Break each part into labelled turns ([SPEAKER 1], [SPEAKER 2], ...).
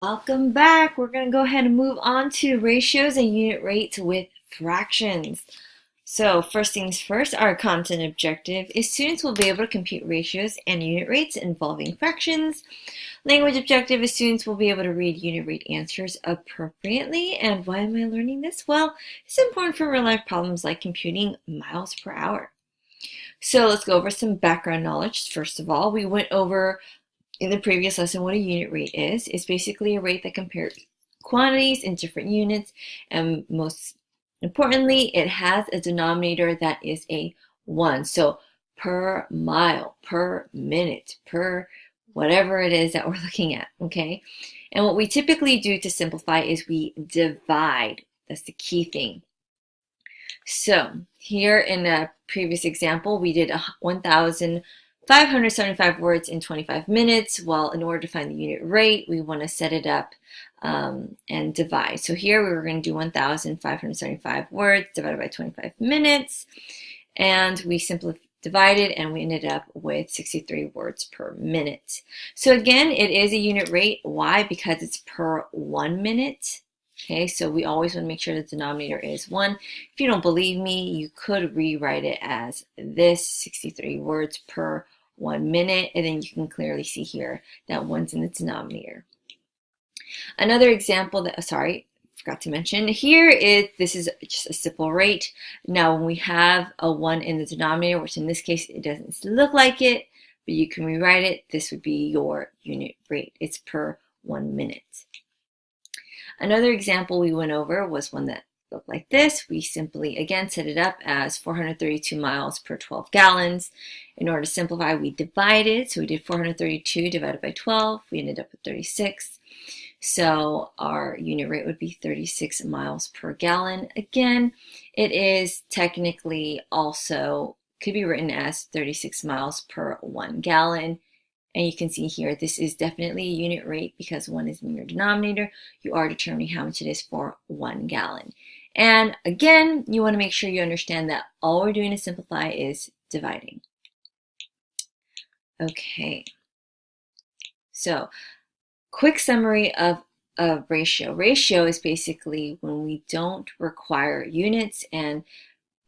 [SPEAKER 1] Welcome back. We're going to go ahead and move on to ratios and unit rates with fractions. So first things first, our content objective is students will be able to compute ratios and unit rates involving fractions. Language objective is students will be able to read unit rate answers appropriately. And why am I learning this? Well, it's important for real life problems like computing miles per hour. So let's go over some background knowledge. First of all, we went over in the previous lesson what a unit rate is. It's basically a rate that compares quantities in different units, and most importantly, it has a denominator that is a 1. So per mile, per minute, per whatever it is that we're looking at, okay? And what we typically do to simplify is we divide. That's the key thing. So here in a previous example, we did 1,575 words in 25 minutes. Well, in order to find the unit rate, we want to set it up and divide. So here we were going to do 1,575 words divided by 25 minutes. And we simply divided and we ended up with 63 words per minute. So again, it is a unit rate. Why? Because it's per 1 minute. Okay, so we always want to make sure the denominator is 1. If you don't believe me, you could rewrite it as this, 63 words per 1 minute, and then you can clearly see here that 1's in the denominator. Another example that, forgot to mention, this is just a simple rate. Now when we have a 1 in the denominator, which in this case it doesn't look like it, but you can rewrite it, this would be your unit rate. It's per 1 minute. Another example we went over was one that looked like this. We simply, again, set it up as 432 miles per 12 gallons. In order to simplify, we divided. So we did 432 divided by 12. We ended up with 36. So our unit rate would be 36 miles per gallon. Again, it is technically also, could be written as 36 miles per 1 gallon. And you can see here, this is definitely a unit rate because 1 is in your denominator. You are determining how much it is for 1 gallon. And again, you want to make sure you understand that all we're doing to simplify is dividing. Okay. So, quick summary of a ratio. Ratio is basically when we don't require units, and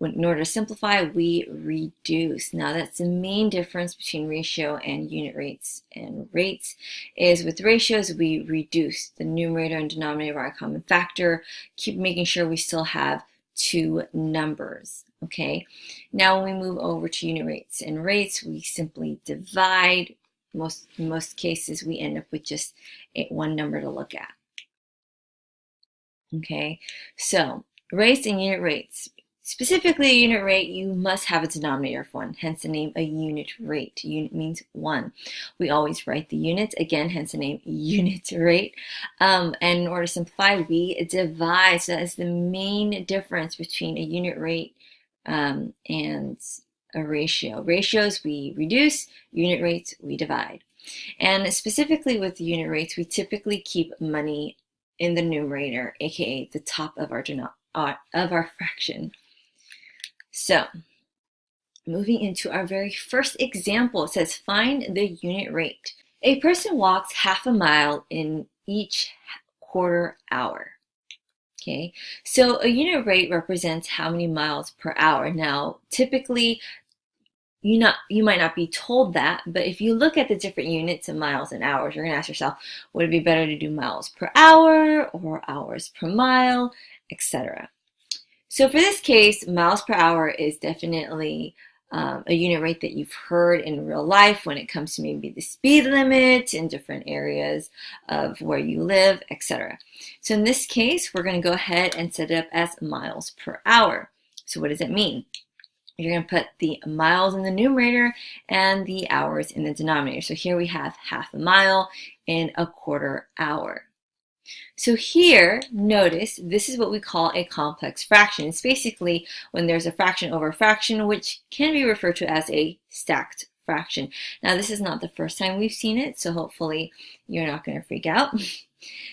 [SPEAKER 1] in order to simplify, we reduce. Now that's the main difference between ratio and unit rates. And rates is with ratios, we reduce the numerator and denominator by a common factor, keep making sure we still have 2 numbers, okay? Now when we move over to unit rates and rates, we simply divide. In most cases, we end up with just 1 number to look at. Okay, so rates and unit rates. Specifically, a unit rate, you must have a denominator of 1, hence the name a unit rate. Unit means 1. We always write the units, again, hence the name unit rate. And in order to simplify, we divide. So that is the main difference between a unit rate and a ratio. Ratios, we reduce. Unit rates, we divide. And specifically with unit rates, we typically keep money in the numerator, aka the top of our fraction. So, moving into our very first example, it says find the unit rate. A person walks half a mile in each quarter hour. Okay, so a unit rate represents how many miles per hour. Now, typically, you might not be told that, but if you look at the different units of miles and hours, you're going to ask yourself, would it be better to do miles per hour or hours per mile, etc. So for this case, miles per hour is definitely a unit rate that you've heard in real life when it comes to maybe the speed limit in different areas of where you live, etc. So in this case, we're going to go ahead and set it up as miles per hour. So what does it mean? You're going to put the miles in the numerator and the hours in the denominator. So here we have half a mile in a quarter hour. So here, notice, this is what we call a complex fraction. It's basically when there's a fraction over a fraction, which can be referred to as a stacked fraction. Now, this is not the first time we've seen it, so hopefully you're not going to freak out.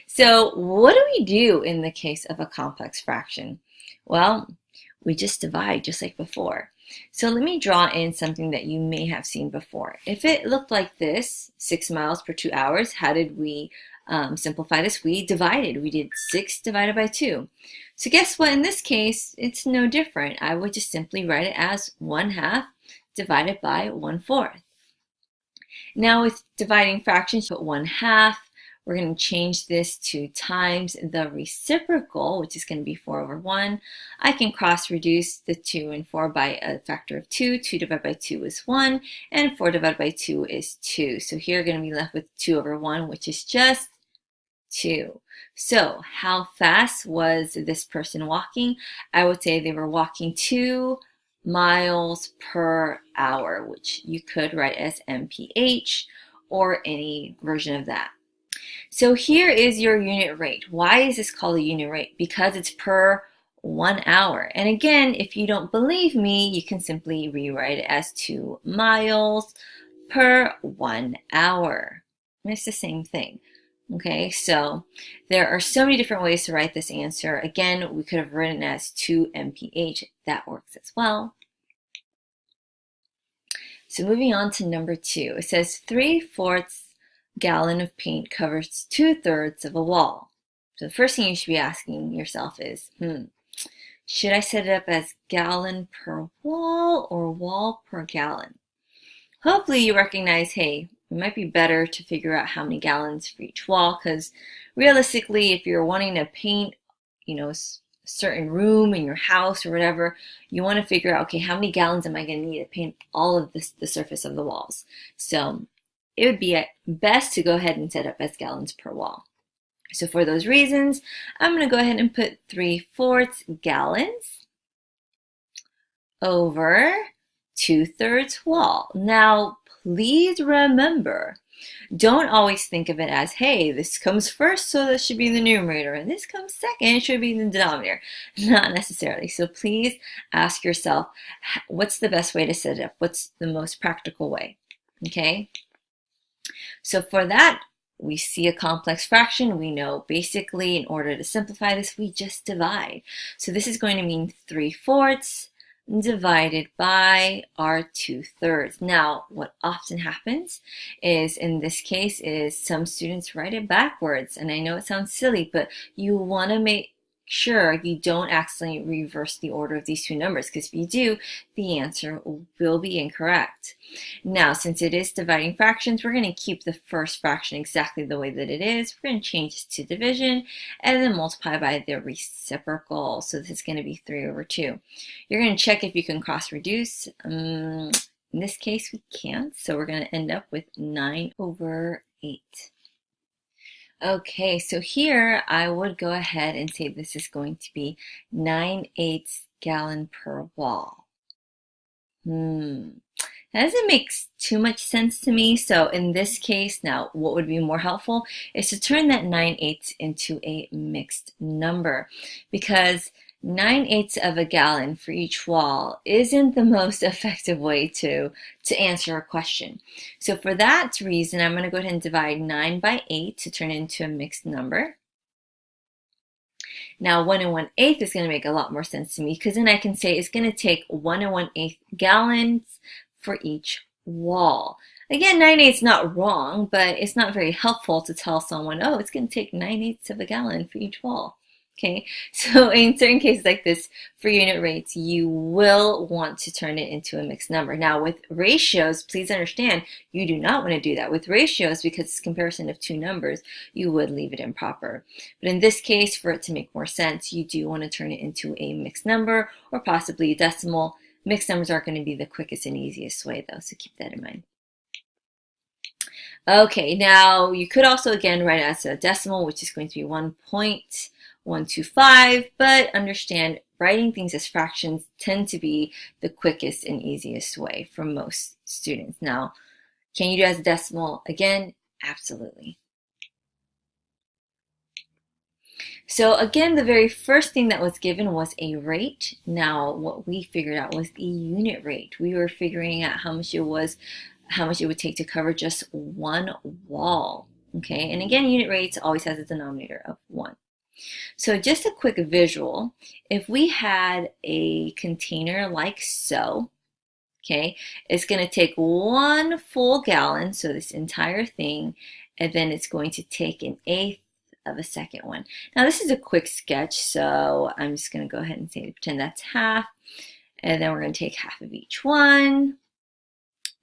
[SPEAKER 1] So what do we do in the case of a complex fraction? Well, we just divide just like before. So let me draw in something that you may have seen before. If it looked like this, 6 miles per 2 hours, how did we simplify this, we divided. We did 6 divided by 2. So guess what? In this case, it's no different. I would just simply write it as 1/2 divided by 1/4. Now with dividing fractions, put 1/2. We're going to change this to times the reciprocal, which is going to be 4/1. I can cross reduce the 2 and 4 by a factor of 2. 2 divided by 2 is 1, and 4 divided by 2 is 2. So here we're going to be left with 2/1, which is just 2. So how fast was this person walking? I would say they were walking 2 miles per hour, which you could write as mph or any version of that. So here is your unit rate. Why is this called a unit rate? Because it's per 1 hour. And again, if you don't believe me, you can simply rewrite it as 2 miles per 1 hour. And it's the same thing. Okay, so there are so many different ways to write this answer. Again, we could have written it as 2 mph. That works as well. So moving on to number 2, it says 3/4 gallon of paint covers 2/3 of a wall. So the first thing you should be asking yourself is, should I set it up as gallon per wall or wall per gallon? Hopefully you recognize, hey, it might be better to figure out how many gallons for each wall, because realistically, if you're wanting to paint, a certain room in your house or whatever, you want to figure out, okay, how many gallons am I going to need to paint all of the surface of the walls? So it would be best to go ahead and set up as gallons per wall. So for those reasons, I'm going to go ahead and put 3/4 gallons over 2/3 wall. Now, please remember, don't always think of it as, hey, this comes first, so this should be the numerator, and this comes second, it should be the denominator. Not necessarily. So please ask yourself, what's the best way to set it up? What's the most practical way? Okay? So for that, we see a complex fraction. We know basically in order to simplify this, we just divide. So this is going to mean 3/4 divided by our 2/3. Now, what often happens is, in this case, is some students write it backwards. And I know it sounds silly, but you want to make sure you don't accidentally reverse the order of these two numbers, because if you do, the answer will be incorrect. Now, since it is dividing fractions, we're going to keep the first fraction exactly the way that it is. We're going to change this to division and then multiply by the reciprocal. So this is going to be 3/2. You're going to check if you can cross reduce. In this case, we can't. So we're going to end up with 9/8. Okay, so here I would go ahead and say this is going to be 9/8 gallon per wall. That doesn't make too much sense to me. So in this case, now what would be more helpful is to turn that 9/8 into a mixed number, because 9/8 of a gallon for each wall isn't the most effective way to answer a question. So for that reason, I'm going to go ahead and divide 9 by 8 to turn it into a mixed number. Now 1 1/8 is going to make a lot more sense to me, because then I can say it's going to take 1 1/8 gallons for each wall. Again, 9/8 is not wrong, but it's not very helpful to tell someone, oh, it's going to take 9/8 of a gallon for each wall. Okay, so in certain cases like this, for unit rates, you will want to turn it into a mixed number. Now with ratios, please understand, you do not want to do that. With ratios, because it's a comparison of two numbers, you would leave it improper. But in this case, for it to make more sense, you do want to turn it into a mixed number or possibly a decimal. Mixed numbers aren't going to be the quickest and easiest way though, so keep that in mind. Okay, now you could also again write it as a decimal, which is going to be 1.125, but understand writing things as fractions tend to be the quickest and easiest way for most students. Now, can you do it as a decimal? Again, absolutely. So again, the very first thing that was given was a rate. Now, what we figured out was the unit rate. We were figuring out how much it would take to cover just one wall. Okay, and again, unit rates always has a denominator of 1. So just a quick visual, if we had a container like so, okay, it's going to take 1 full gallon, so this entire thing, and then it's going to take an eighth of a second one. Now this is a quick sketch, so I'm just going to go ahead and say, pretend that's half, and then we're going to take half of each one.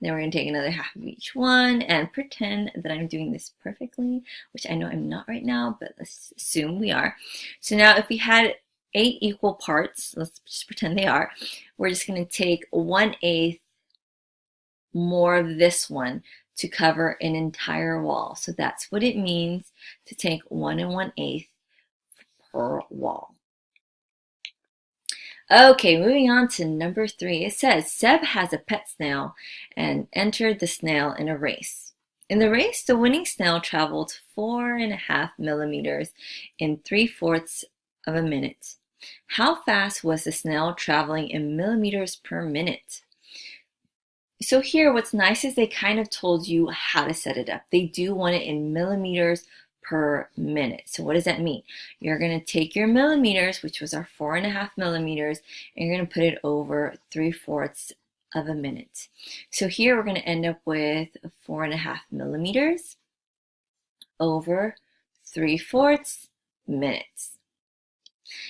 [SPEAKER 1] Then we're going to take another half of each one and pretend that I'm doing this perfectly, which I know I'm not right now, but let's assume we are. So now if we had 8 equal parts, let's just pretend they are, we're just going to take 1/8 more of this one to cover an entire wall. So that's what it means to take 1 1/8 per wall. Okay, moving on to number 3. It says, Seb has a pet snail and entered the snail in a race. In the race, the winning snail traveled 4.5 millimeters in 3/4 of a minute. How fast was the snail traveling in millimeters per minute? So here, what's nice is they kind of told you how to set it up. They do want it in millimeters per minute. So what does that mean? You're going to take your millimeters, which was our 4.5 millimeters, and you're going to put it over 3/4 of a minute. So here we're going to end up with 4.5 millimeters over 3/4 minutes.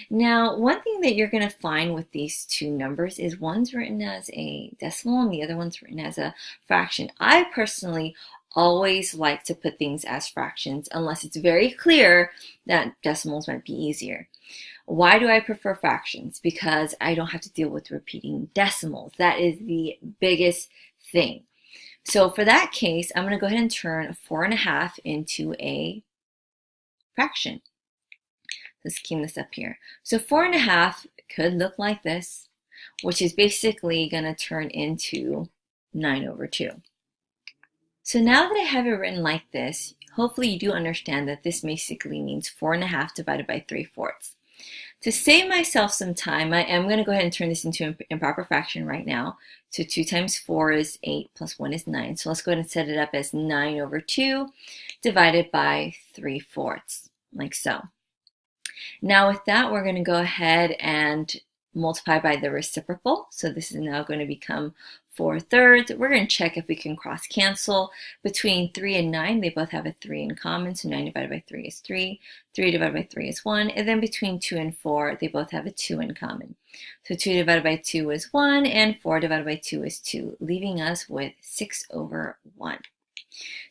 [SPEAKER 1] Now, one thing that you're going to find with these two numbers is one's written as a decimal and the other one's written as a fraction. I personally always like to put things as fractions unless it's very clear that decimals might be easier. Why do I prefer fractions? Because I don't have to deal with repeating decimals. That is the biggest thing. So for that case, I'm going to go ahead and turn 4.5 into a fraction. Let's key this up here. So 4.5 could look like this, which is basically going to turn into 9/2. So now that I have it written like this, hopefully you do understand that this basically means 4.5 divided by 3/4. To save myself some time, I am going to go ahead and turn this into an improper fraction right now. So 2 times 4 is 8 plus 1 is 9. So let's go ahead and set it up as 9/2 divided by 3/4, like so. Now with that, we're going to go ahead and multiply by the reciprocal. So this is now going to become 4/3. We're going to check if we can cross cancel. Between 3 and 9, they both have a 3 in common. So 9 divided by 3 is 3. 3 divided by 3 is 1. And then between 2 and 4, they both have a 2 in common. So 2 divided by 2 is 1, and 4 divided by 2 is 2, leaving us with 6/1.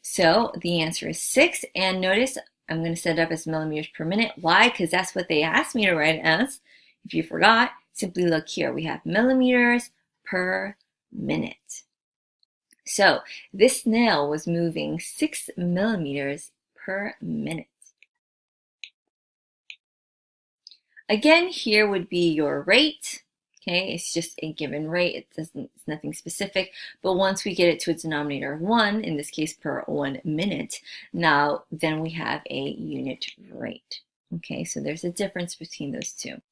[SPEAKER 1] So the answer is 6. And notice I'm going to set it up as millimeters per minute. Why? Because that's what they asked me to write it as. If you forgot, simply look here. We have millimeters per minute. So this snail was moving 6 millimeters per minute. Again, here would be your rate. Okay, it's just a given rate. It's nothing specific. But once we get it to a denominator of 1, in this case per 1 minute, now then we have a unit rate. Okay, so there's a difference between those two.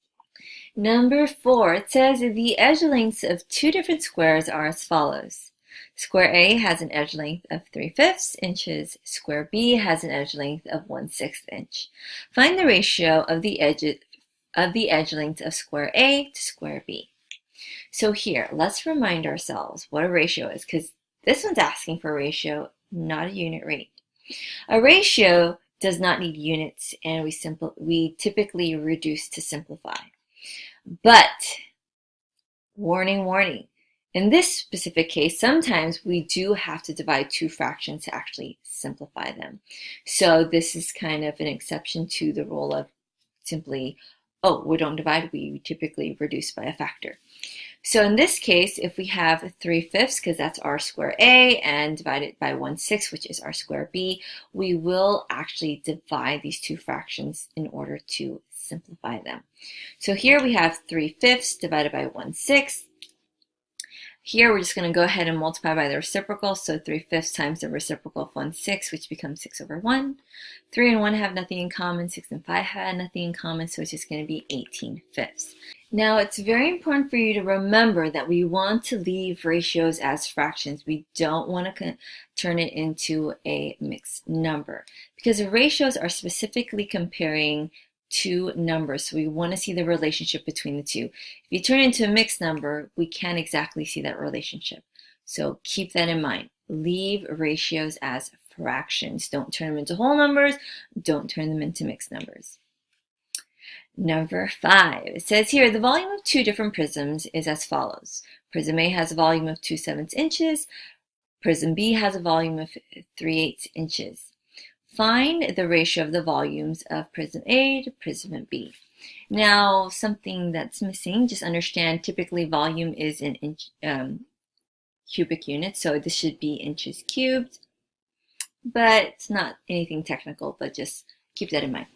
[SPEAKER 1] Number 4, it says the edge lengths of 2 different squares are as follows. Square A has an edge length of 3/5 inches. Square B has an edge length of 1/6 inch. Find the ratio of the edge length of square A to square B. So here, let's remind ourselves what a ratio is, because this one's asking for a ratio, not a unit rate. A ratio does not need units, and we typically reduce to simplify. But, warning, warning, in this specific case, sometimes we do have to divide 2 fractions to actually simplify them. So this is kind of an exception to the rule of simply, oh, we don't divide, we typically reduce by a factor. So in this case, if we have 3/5, because that's our square A, and divide it by 1/6, which is our square B, we will actually divide these 2 fractions in order to simplify them. So here we have 3/5 divided by 1/6. Here we're just going to go ahead and multiply by the reciprocal, so 3/5 times the reciprocal of 1/6, which becomes 6/1. 3 and 1 have nothing in common, 6 and 5 have nothing in common, so it's just going to be 18/5. Now it's very important for you to remember that we want to leave ratios as fractions. We don't want to turn it into a mixed number, because the ratios are specifically comparing 2 numbers, so we want to see the relationship between the two. If you turn it into a mixed number, we can't exactly see that relationship. So keep that in mind. Leave ratios as fractions. Don't turn them into whole numbers. Don't turn them into mixed numbers. Number 5, it says here, the volume of 2 different prisms is as follows. Prism A has a volume of 2/7 inches. Prism B has a volume of 3/8 inches. Find the ratio of the volumes of Prism A to Prism B. Now, something that's missing, just understand typically volume is in cubic units, so this should be inches cubed, but it's not anything technical, but just keep that in mind.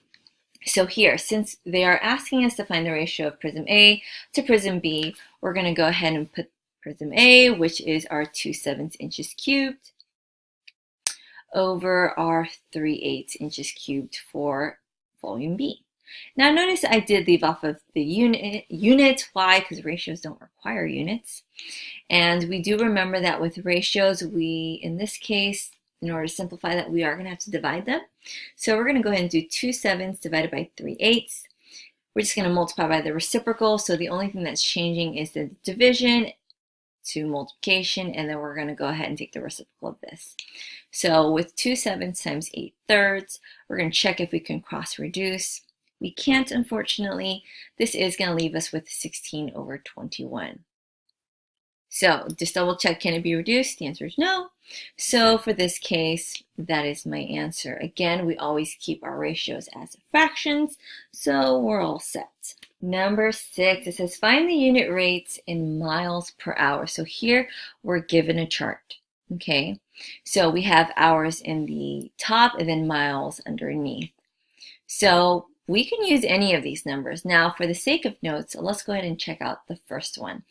[SPEAKER 1] So here, since they are asking us to find the ratio of Prism A to Prism B, we're going to go ahead and put Prism A, which is our 2/7 inches cubed, over our 3/8 inches cubed for volume B. Now notice I did leave off of the unit. Why? Because ratios don't require units. And we do remember that with ratios, in this case, in order to simplify that, we are going to have to divide them. So we're going to go ahead and do 2/7 divided by 3/8. We're just going to multiply by the reciprocal. So the only thing that's changing is the division to multiplication, and then we're going to go ahead and take the reciprocal of this. So with 2/7 times 8/3, we're going to check if we can cross reduce. We can't, unfortunately. This is going to leave us with 16/21. So just double check, can it be reduced? The answer is no. So for this case, that is my answer. Again, we always keep our ratios as fractions, so we're all set. Number 6, it says find the unit rates in miles per hour. So here we're given a chart, okay? So we have hours in the top and then miles underneath. So we can use any of these numbers. Now, for the sake of notes, let's go ahead and check out the first one.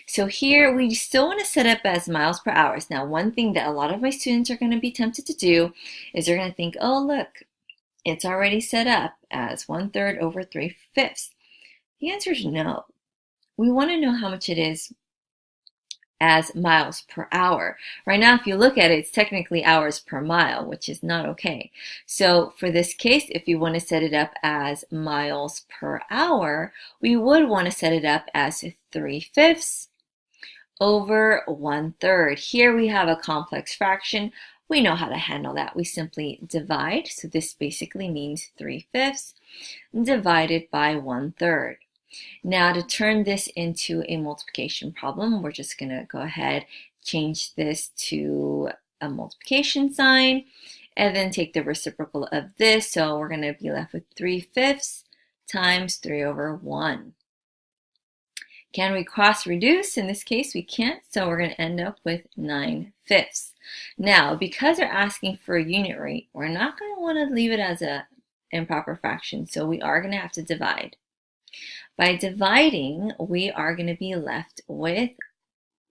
[SPEAKER 1] So here, we still want to set up as miles per hour. Now, one thing that a lot of my students are going to be tempted to do is they're going to think, oh, look, it's already set up as 1/3 over 3/5. The answer is no. We want to know how much it is as miles per hour. Right now, if you look at it, it's technically hours per mile, which is not okay. So for this case, if you want to set it up as miles per hour, we would want to set it up as 3/5 over 1/3. Here we have a complex fraction. We know how to handle that. We simply divide. So this basically means 3/5 divided by 1/3. Now to turn this into a multiplication problem, we're just going to go ahead, change this to a multiplication sign, and then take the reciprocal of this. So we're going to be left with 3/5 times 3/1. Can we cross reduce? In this case, we can't, so we're going to end up with 9/5. Now, because they're asking for a unit rate, we're not going to want to leave it as an improper fraction, so we are going to have to divide. By dividing, we are going to be left with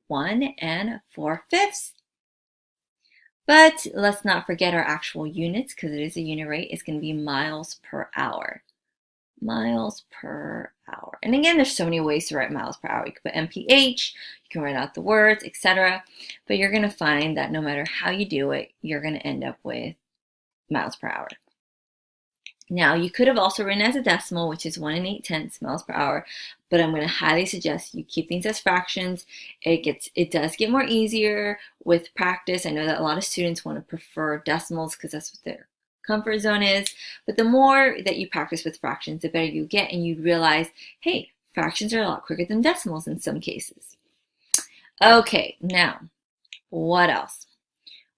[SPEAKER 1] 1 4/5. But let's not forget our actual units, because it is a unit rate. It's going to be miles per hour. Miles per hour. And again, there's so many ways to write miles per hour. You can put MPH, you can write out the words, etc. But you're going to find that no matter how you do it, you're going to end up with miles per hour. Now, you could have also written as a decimal, which is 1 8/10 miles per hour, but I'm going to highly suggest you keep things as fractions. It does get more easier with practice. I know that a lot of students want to prefer decimals because that's what their comfort zone is, but the more that you practice with fractions, the better you get, and you realize, hey, fractions are a lot quicker than decimals in some cases. Okay, now, what else?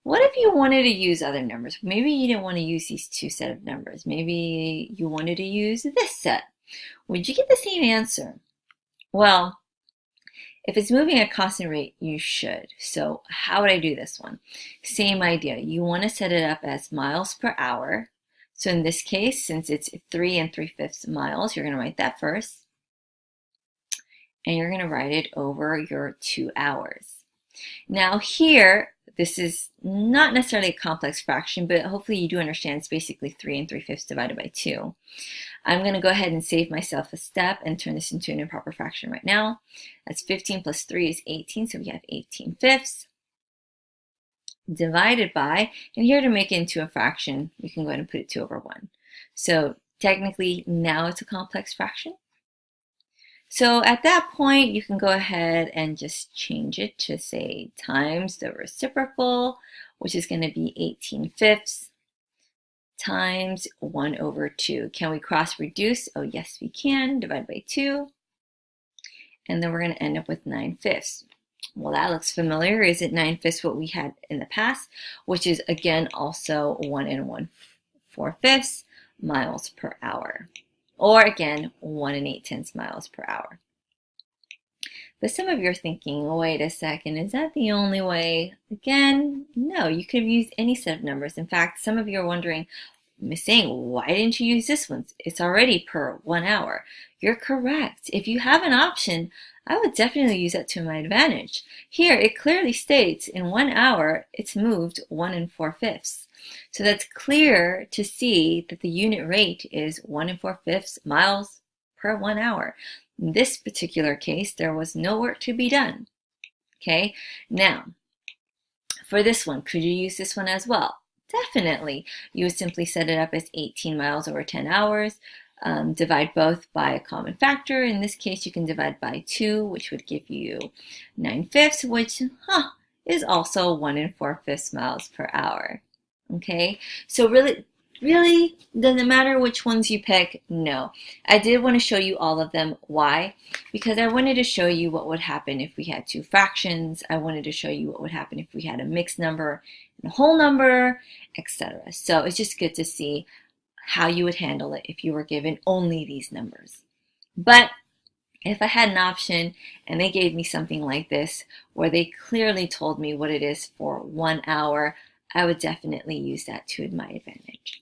[SPEAKER 1] What if you wanted to use other numbers? Maybe you didn't want to use these two set of numbers. Maybe you wanted to use this set. Would you get the same answer? Well, if it's moving at a constant rate, you should. So how would I do this one? Same idea. You want to set it up as miles per hour. So in this case, since it's 3 3/5 miles, you're going to write that first. And you're going to write it over your 2 hours. Now here, this is not necessarily a complex fraction, but hopefully you do understand it's basically 3 3/5 divided by 2. I'm going to go ahead and save myself a step and turn this into an improper fraction right now. That's 15 plus 3 is 18, so we have 18/5 divided by, and here to make it into a fraction, we can go ahead and put it 2/1. So technically now it's a complex fraction. So at that point, you can go ahead and just change it to say times the reciprocal, which is going to be 18/5 times 1/2. Can we cross reduce? Oh, yes, we can. Divide by 2. And then we're going to end up with 9/5. Well, that looks familiar. Is it 9/5 what we had in the past, which is, again, also 1 1/4 miles per hour. Or, again, 1 8/10 miles per hour. But some of you are thinking, wait a second, is that the only way? Again, no, you could have used any set of numbers. In fact, some of you are wondering, Miss Zhang, why didn't you use this one? It's already per 1 hour. You're correct. If you have an option, I would definitely use that to my advantage. Here, it clearly states in 1 hour, it's moved 1 4/5. So that's clear to see that the unit rate is 1 4/5 miles per 1 hour. In this particular case, there was no work to be done. Okay, now, for this one, could you use this one as well? Definitely. You would simply set it up as 18 miles over 10 hours. Divide both by a common factor. In this case, you can divide by 2, which would give you 9/5, which is also 1 4/5 miles per hour. Okay, so really doesn't matter which ones you pick. No, I did want to show you all of them. Why? Because I wanted to show you what would happen if we had two fractions. I wanted to show you what would happen if we had a mixed number and a whole number, etc. So it's just good to see how you would handle it if you were given only these numbers. But if I had an option and they gave me something like this where they clearly told me what it is for 1 hour, I would definitely use that to my advantage.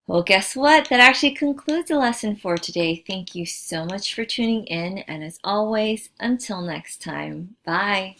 [SPEAKER 1] Well, guess what? That actually concludes the lesson for today. Thank you so much for tuning in, and as always, until next time, bye.